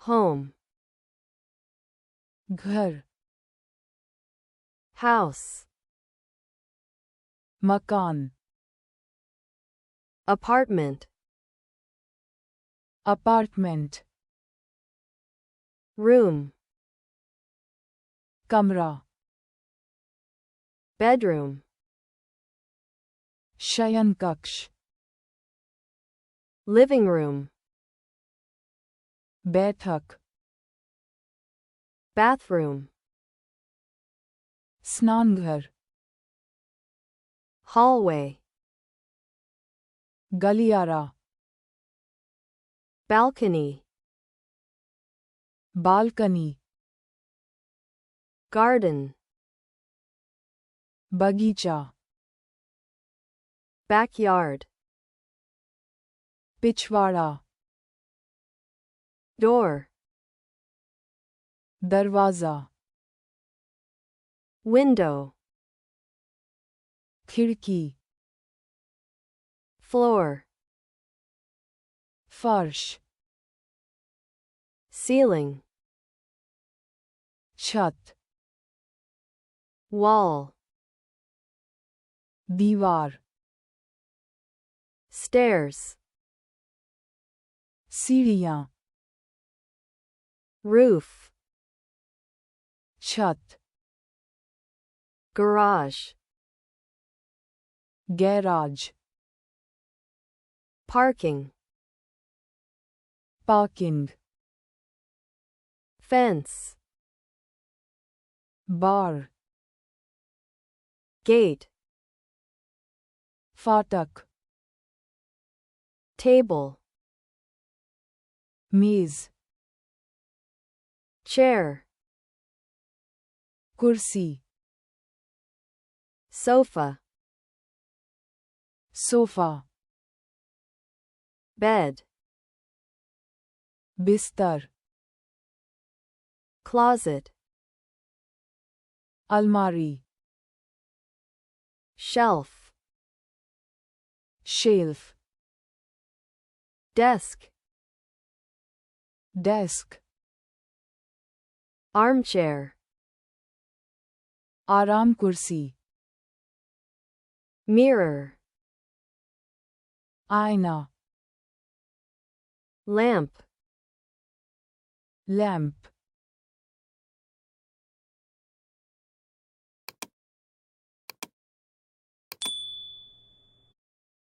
home, घर, house, makaan, apartment, apartment, room, kamra, bedroom, शयनकक्ष, living room, baithak, bathroom, snaan-ghar, hallway, galiyaara, balcony, balcony, garden, बगीचा, backyard, पिछवाड़ा, door, दरवाजा, window, खिड़की, floor, फर्श, ceiling, छत, wall, दीवार, stairs, सीढ़ियाँ, roof, छत, garage, garage, parking, parking, fence, बार, gate, फाटक, table, मेज, chair, कुर्सी, sofa, सोफा, bed, बिस्तर, closet, अलमारी, shelf, shelf, desk, desk, armchair, आराम कुर्सी, mirror, आईना, lamp, लैंप,